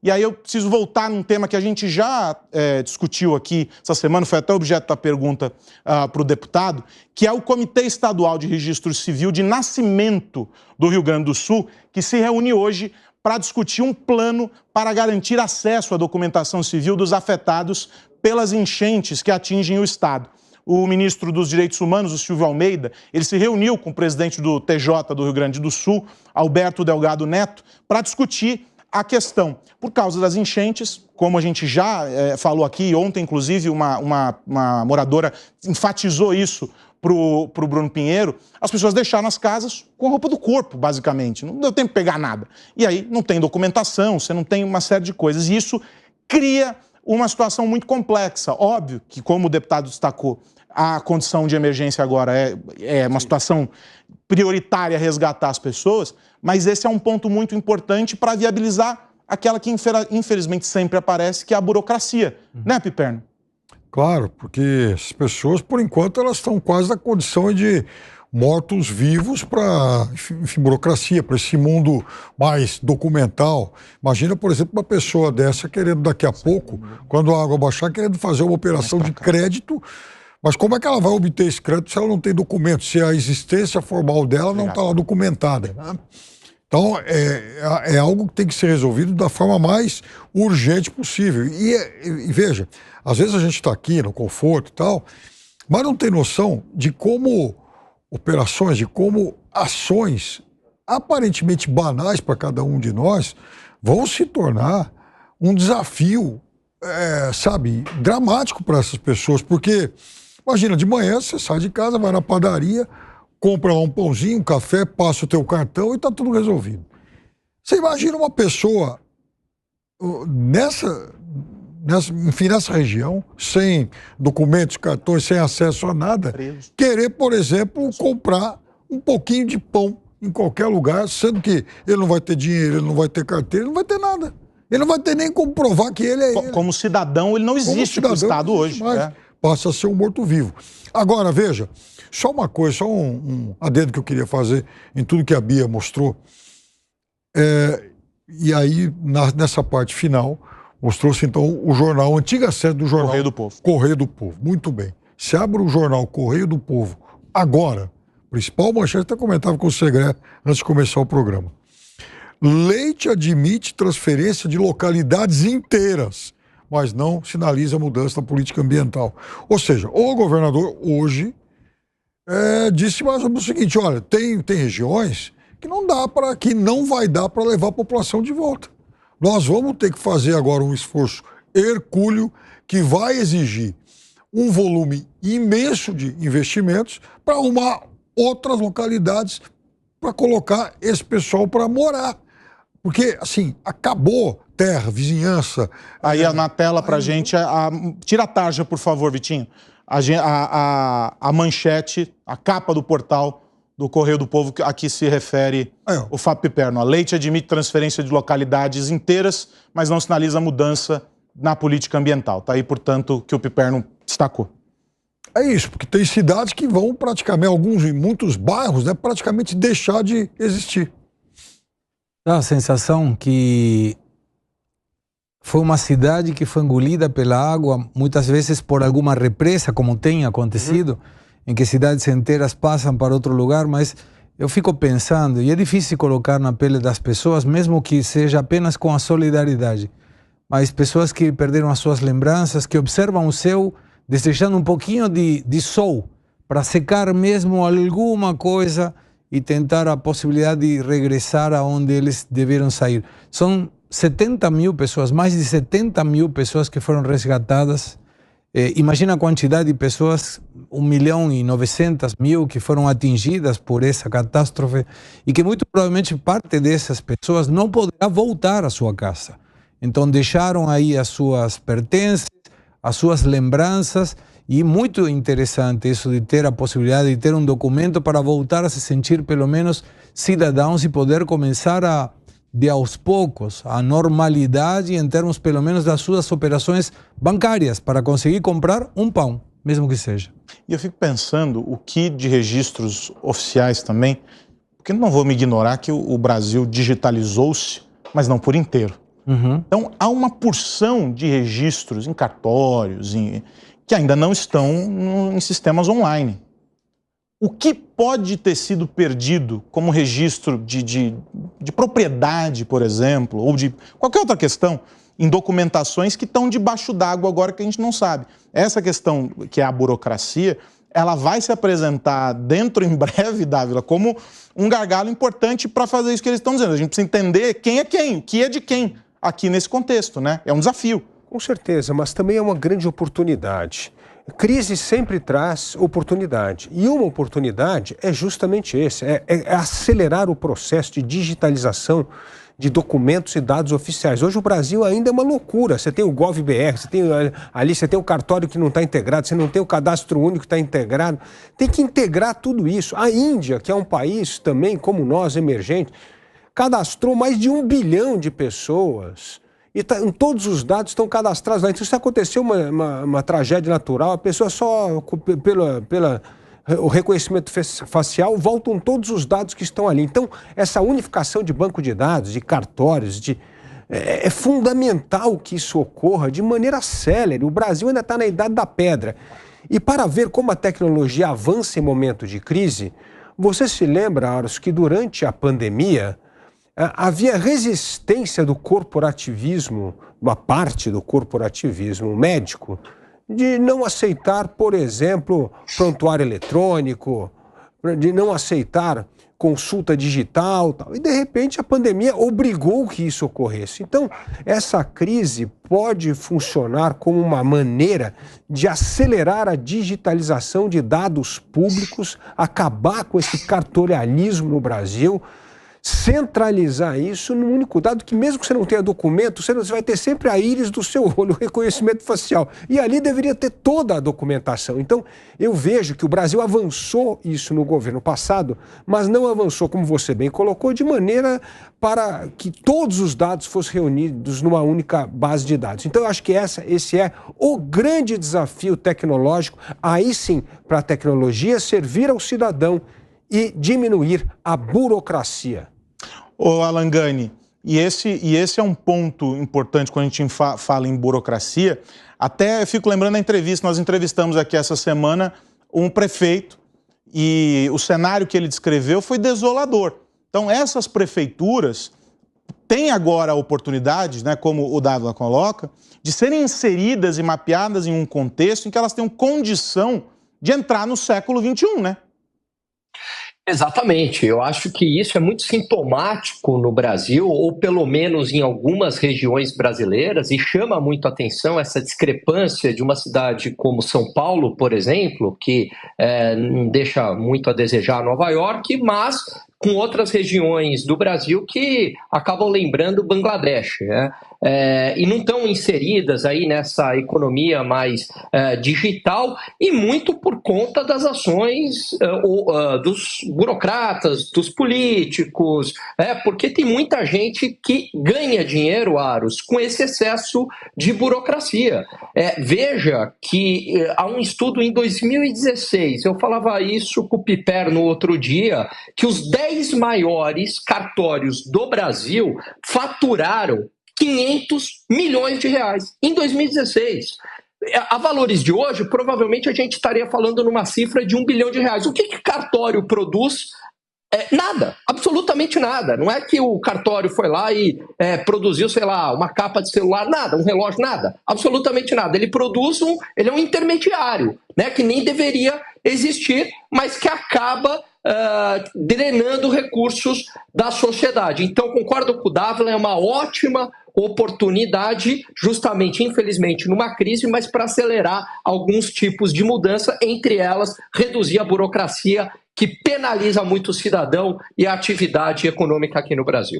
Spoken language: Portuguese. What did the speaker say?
E aí eu preciso voltar num tema que a gente já discutiu aqui essa semana, foi até objeto da pergunta para o deputado, que é o Comitê Estadual de Registro Civil de Nascimento do Rio Grande do Sul, que se reúne hoje para discutir um plano para garantir acesso à documentação civil dos afetados pelas enchentes que atingem o Estado. O ministro dos Direitos Humanos, o Silvio Almeida, ele se reuniu com o presidente do TJ do Rio Grande do Sul, Alberto Delgado Neto, para discutir a questão. Por causa das enchentes, como a gente já falou aqui, ontem, inclusive, uma moradora enfatizou isso para o Bruno Pinheiro, as pessoas deixaram as casas com a roupa do corpo, basicamente. Não deu tempo de pegar nada. E aí não tem documentação, você não tem uma série de coisas. E isso cria uma situação muito complexa. Óbvio que, como o deputado destacou, a condição de emergência agora é uma situação prioritária resgatar as pessoas, mas esse é um ponto muito importante para viabilizar aquela que infelizmente sempre aparece, que é a burocracia, né, Piperno? Claro, porque as pessoas, por enquanto, elas estão quase na condição de mortos-vivos para, enfim, burocracia, para esse mundo mais documental. Imagina, por exemplo, uma pessoa dessa querendo daqui a pouco, quando a água baixar, querendo fazer uma operação de crédito. Mas como é que ela vai obter esse crédito se ela não tem documento, se a existência formal dela não está lá documentada, né? Então, é algo que tem que ser resolvido da forma mais urgente possível. E veja, às vezes a gente está aqui no conforto e tal, mas não tem noção de como operações, de como ações aparentemente banais para cada um de nós vão se tornar um desafio, sabe, dramático para essas pessoas, porque imagina, de manhã você sai de casa, vai na padaria, compra um pãozinho, um café, passa o teu cartão e está tudo resolvido. Você imagina uma pessoa nessa região, sem documentos, cartões, sem acesso a nada, querer, por exemplo, comprar um pouquinho de pão em qualquer lugar, sendo que ele não vai ter dinheiro, ele não vai ter carteira, ele não vai ter nada. Ele não vai ter nem como provar que ele é ele. Como cidadão, ele não existe no Estado hoje. Passa a ser um morto-vivo. Agora, veja, só uma coisa, só um adendo que eu queria fazer em tudo que a Bia mostrou. E aí, nessa parte final, mostrou-se então o jornal, a antiga sede do jornal Correio do Povo. Correio do Povo, muito bem. Se abre o jornal Correio do Povo agora, principal manchete, até comentava com o Segré antes de começar o programa. Leite admite transferência de localidades inteiras, mas não sinaliza mudança na política ambiental. Ou seja, o governador hoje disse mais ou menos o seguinte: olha, tem regiões que não vai dar para levar a população de volta. Nós vamos ter que fazer agora um esforço hercúleo que vai exigir um volume imenso de investimentos para arrumar outras localidades para colocar esse pessoal para morar. Porque, assim, acabou terra, vizinhança. Aí na tela pra gente, tira a tarja, por favor, Vitinho. A manchete, a capa do portal do Correio do Povo, a que se refere o Fábio Piperno. A Leite admite transferência de localidades inteiras, mas não sinaliza mudança na política ambiental. Tá aí, portanto, que o Piperno destacou. É isso, porque tem cidades que vão praticamente, muitos bairros, né, praticamente deixar de existir. Dá a sensação que foi uma cidade que foi engolida pela água, muitas vezes por alguma represa, como tem acontecido, em que cidades inteiras passam para outro lugar, mas eu fico pensando, e é difícil colocar na pele das pessoas, mesmo que seja apenas com a solidariedade, mas pessoas que perderam as suas lembranças, que observam o céu desejando um pouquinho de sol, para secar mesmo alguma coisa e tentar a possibilidade de regressar aonde eles deveram sair. São 70 mil pessoas, mais de 70 mil pessoas que foram resgatadas. Imagina a quantidade de pessoas, 1.900.000 que foram atingidas por essa catástrofe e que muito provavelmente parte dessas pessoas não poderá voltar à sua casa. Então deixaram aí as suas pertences, as suas lembranças. E muito interessante isso de ter a possibilidade de ter um documento para voltar a se sentir pelo menos cidadãos e poder começar de aos poucos a normalidade em termos pelo menos das suas operações bancárias para conseguir comprar um pão, mesmo que seja. E eu fico pensando o que de registros oficiais também, porque não vou me ignorar que o Brasil digitalizou-se, mas não por inteiro. Então, há uma porção de registros em cartórios que ainda não estão em sistemas online. O que pode ter sido perdido como registro de propriedade, por exemplo, ou de qualquer outra questão, em documentações que estão debaixo d'água agora que a gente não sabe? Essa questão, que é a burocracia, ela vai se apresentar dentro, em breve, Dávila, como um gargalo importante para fazer isso que eles estão dizendo. A gente precisa entender quem é quem, o que é de quem aqui nesse contexto, né? É um desafio. Com certeza, mas também é uma grande oportunidade. Crise sempre traz oportunidade. E uma oportunidade é justamente esse, é acelerar o processo de digitalização de documentos e dados oficiais. Hoje o Brasil ainda é uma loucura. Você tem o GovBR, você tem o cartório que não está integrado, você não tem o cadastro único que está integrado. Tem que integrar tudo isso. A Índia, que é um país também, como nós, emergente, cadastrou mais de 1 bilhão de pessoas. E todos os dados estão cadastrados lá. Então, se aconteceu uma tragédia natural, a pessoa só, o reconhecimento facial, voltam todos os dados que estão ali. Então, essa unificação de banco de dados, de cartórios, é fundamental que isso ocorra de maneira célere. O Brasil ainda está na idade da pedra. E para ver como a tecnologia avança em momento de crise, você se lembra, Aros, que durante a pandemia havia resistência do corporativismo, uma parte do corporativismo médico, de não aceitar, por exemplo, prontuário eletrônico, de não aceitar consulta digital, tal. E de repente a pandemia obrigou que isso ocorresse. Então, essa crise pode funcionar como uma maneira de acelerar a digitalização de dados públicos, acabar com esse cartorialismo no Brasil, centralizar isso num único dado que, mesmo que você não tenha documento, você vai ter sempre a íris do seu olho, o reconhecimento facial. E ali deveria ter toda a documentação. Então, eu vejo que o Brasil avançou isso no governo passado, mas não avançou, como você bem colocou, de maneira para que todos os dados fossem reunidos numa única base de dados. Então, eu acho que esse é o grande desafio tecnológico, aí sim, para a tecnologia servir ao cidadão e diminuir a burocracia. Ô Alangani, e esse é um ponto importante quando a gente fala em burocracia. Até eu fico lembrando da entrevista, nós entrevistamos aqui essa semana um prefeito e o cenário que ele descreveu foi desolador. Então essas prefeituras têm agora a oportunidade, né, como o Dávila coloca, de serem inseridas e mapeadas em um contexto em que elas tenham condição de entrar no século XXI, né? Exatamente, eu acho que isso é muito sintomático no Brasil, ou pelo menos em algumas regiões brasileiras, e chama muito a atenção essa discrepância de uma cidade como São Paulo, por exemplo, que não deixa muito a desejar Nova York, mas com outras regiões do Brasil que acabam lembrando Bangladesh, né? E não estão inseridas aí nessa economia mais digital, e muito por conta das ações dos burocratas, dos políticos, porque tem muita gente que ganha dinheiro, Aros, com esse excesso de burocracia. Veja que há um estudo em 2016, eu falava isso com o Piper no outro dia, que os 10 maiores cartórios do Brasil faturaram 500 milhões de reais em 2016. A valores de hoje, provavelmente a gente estaria falando numa cifra de 1 bilhão de reais. O que cartório produz? Nada, absolutamente nada. Não é que o cartório foi lá e produziu, sei lá, uma capa de celular, nada, um relógio, nada, absolutamente nada. Ele produz ele é um intermediário, né, que nem deveria existir, mas que acaba drenando recursos da sociedade. Então, concordo com o Dávila, é uma ótima oportunidade, justamente, infelizmente, numa crise, mas para acelerar alguns tipos de mudança, entre elas, reduzir a burocracia que penaliza muito o cidadão e a atividade econômica aqui no Brasil.